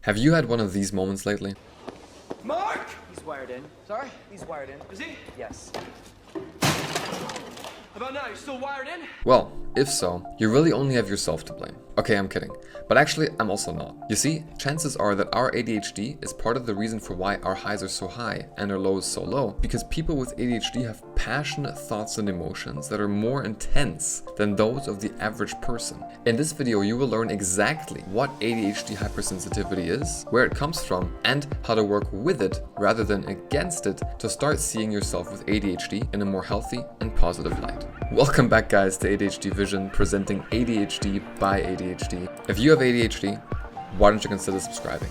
Have you had one of these moments lately? Mark! He's wired in. Sorry? He's wired in. Is he? Yes. How about now? You're still wired in? Well, if so, you really only have yourself to blame. Okay, I'm kidding. But actually, I'm also not. You see, chances are that our ADHD is part of the reason for why our highs are so high and our lows so low, because people with ADHD have passionate thoughts and emotions that are more intense than those of the average person. In this video, you will learn exactly what ADHD hypersensitivity is, where it comes from, and how to work with it rather than against it to start seeing yourself with ADHD in a more healthy and positive light. Welcome back, guys, to ADHD Vision, presenting ADHD by ADHD. If you have ADHD, why don't you consider subscribing?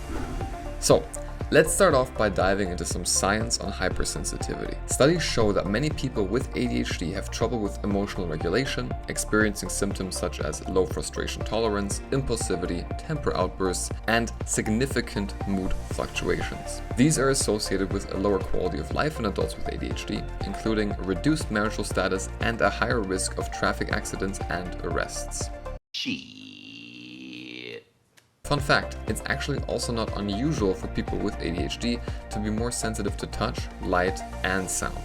So, let's start off by diving into some science on hypersensitivity. Studies show that many people with ADHD have trouble with emotional regulation, experiencing symptoms such as low frustration tolerance, impulsivity, temper outbursts, and significant mood fluctuations. These are associated with a lower quality of life in adults with ADHD, including reduced marital status and a higher risk of traffic accidents and arrests. Fun fact, it's actually also not unusual for people with ADHD to be more sensitive to touch, light, and sound.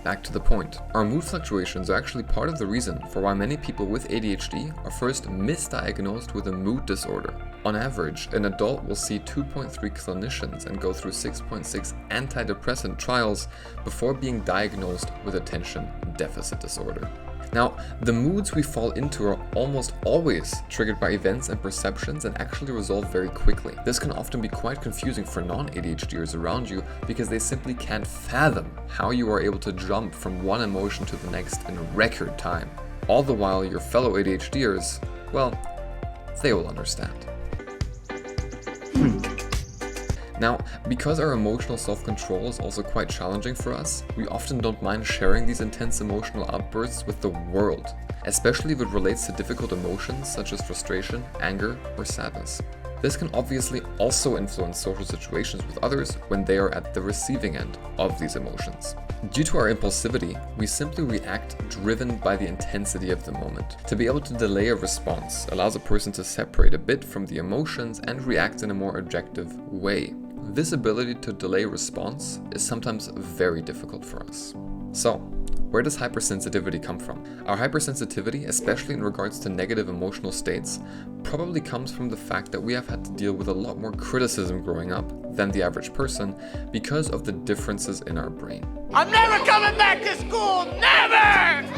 Back to the point. Our mood fluctuations are actually part of the reason for why many people with ADHD are first misdiagnosed with a mood disorder. On average, an adult will see 2.3 clinicians and go through 6.6 antidepressant trials before being diagnosed with attention deficit disorder. Now, the moods we fall into are almost always triggered by events and perceptions and actually resolve very quickly. This can often be quite confusing for non-ADHDers around you because they simply can't fathom how you are able to jump from one emotion to the next in record time. All the while your fellow ADHDers, well, they will understand. Now, because our emotional self-control is also quite challenging for us, we often don't mind sharing these intense emotional outbursts with the world, especially if it relates to difficult emotions such as frustration, anger, or sadness. This can obviously also influence social situations with others when they are at the receiving end of these emotions. Due to our impulsivity, we simply react driven by the intensity of the moment. To be able to delay a response allows a person to separate a bit from the emotions and react in a more objective way. This ability to delay response is sometimes very difficult for us. So, where does hypersensitivity come from? Our hypersensitivity, especially in regards to negative emotional states, probably comes from the fact that we have had to deal with a lot more criticism growing up than the average person because of the differences in our brain. I'm never coming back to school! Never!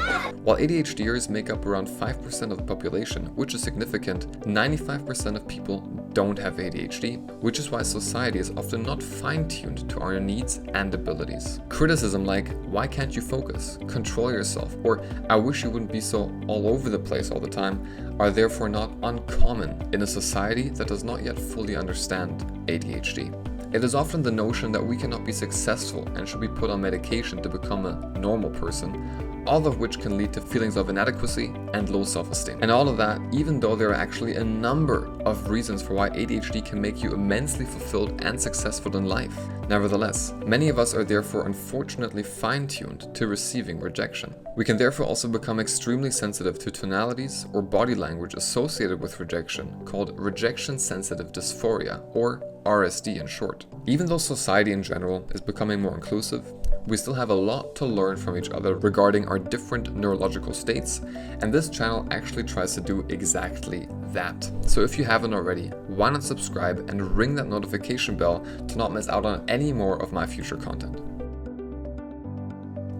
While ADHDers make up around 5% of the population, which is significant, 95% of people don't have ADHD, which is why society is often not fine-tuned to our needs and abilities. Criticism like, why can't you focus, control yourself, or I wish you wouldn't be so all over the place all the time, are therefore not uncommon in a society that does not yet fully understand ADHD. It is often the notion that we cannot be successful and should be put on medication to become a normal person, all of which can lead to feelings of inadequacy and low self-esteem. And all of that, even though there are actually a number of reasons for why ADHD can make you immensely fulfilled and successful in life. Nevertheless, many of us are therefore unfortunately fine-tuned to receiving rejection. We can therefore also become extremely sensitive to tonalities or body language associated with rejection, called rejection-sensitive dysphoria, or RSD in short. Even though society in general is becoming more inclusive, we still have a lot to learn from each other regarding our different neurological states, and this channel actually tries to do exactly that. So if you haven't already, why not subscribe and ring that notification bell to not miss out on any more of my future content.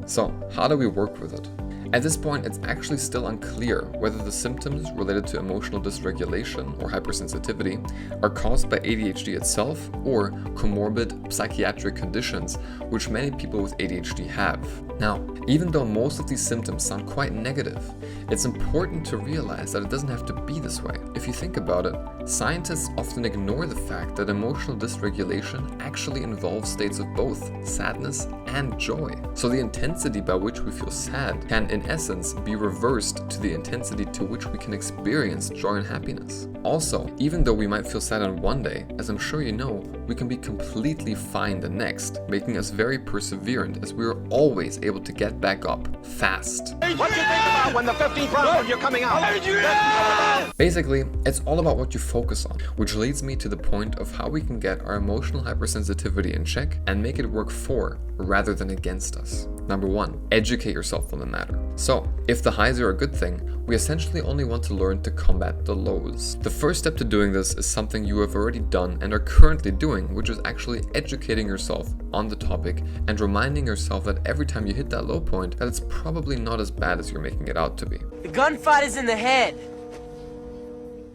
So, how do we work with it? At this point, it's actually still unclear whether the symptoms related to emotional dysregulation or hypersensitivity are caused by ADHD itself or comorbid psychiatric conditions, which many people with ADHD have. Now, even though most of these symptoms sound quite negative, it's important to realize that it doesn't have to be this way. If you think about it, scientists often ignore the fact that emotional dysregulation actually involves states of both sadness and joy. So the intensity by which we feel sad can in in essence be reversed to the intensity to which we can experience joy and happiness. Also, even though we might feel sad on one day, as I'm sure you know, we can be completely fine the next, making us very perseverant as we are always able to get back up fast. What do you think about when the 15th round when you're coming out? Basically, it's all about what you focus on, which leads me to the point of how we can get our emotional hypersensitivity in check and make it work for rather than against us. Number 1, educate yourself on the matter. So, if the highs are a good thing, we essentially only want to learn to combat the lows. The first step to doing this is something you have already done and are currently doing, which is actually educating yourself on the topic and reminding yourself that every time you hit that low point, that it's probably not as bad as you're making it out to be. The gunfight is in the head,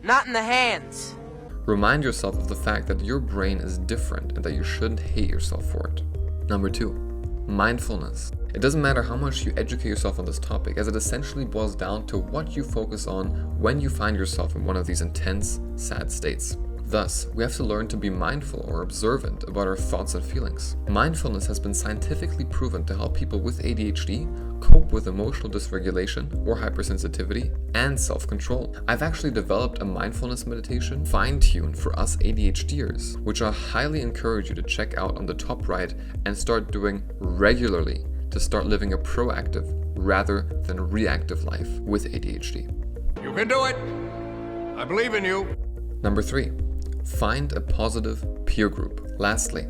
not in the hands. Remind yourself of the fact that your brain is different and that you shouldn't hate yourself for it. Number 2, mindfulness. It doesn't matter how much you educate yourself on this topic, as it essentially boils down to what you focus on when you find yourself in one of these intense, sad states. Thus, we have to learn to be mindful or observant about our thoughts and feelings. Mindfulness has been scientifically proven to help people with ADHD cope with emotional dysregulation or hypersensitivity and self-control. I've actually developed a mindfulness meditation fine-tuned for us ADHDers, which I highly encourage you to check out on the top right and start doing regularly to start living a proactive rather than reactive life with ADHD. You can do it. I believe in you. Number 3, find a positive peer group. Lastly,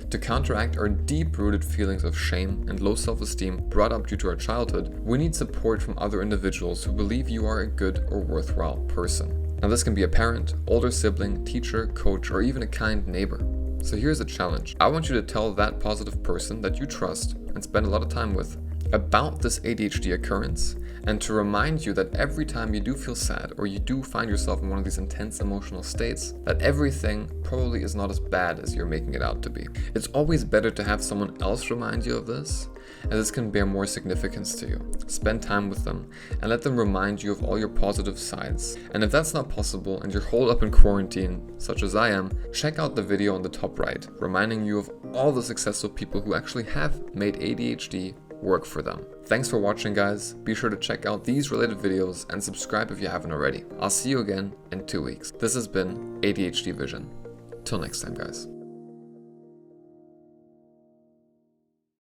to counteract our deep-rooted feelings of shame and low self-esteem brought up due to our childhood, we need support from other individuals who believe you are a good or worthwhile person. Now this can be a parent, older sibling, teacher, coach, or even a kind neighbor. So here's a challenge. I want you to tell that positive person that you trust and spend a lot of time with about this ADHD occurrence, and to remind you that every time you do feel sad or you do find yourself in one of these intense emotional states, that everything probably is not as bad as you're making it out to be. It's always better to have someone else remind you of this, as this can bear more significance to you. Spend time with them and let them remind you of all your positive sides. And if that's not possible and you're holed up in quarantine, such as I am, check out the video on the top right, reminding you of all the successful people who actually have made ADHD work for them. Thanks for watching, guys. Be sure to check out these related videos and subscribe if you haven't already. I'll see you again in 2 weeks. This has been ADHD Vision. Till next time, guys.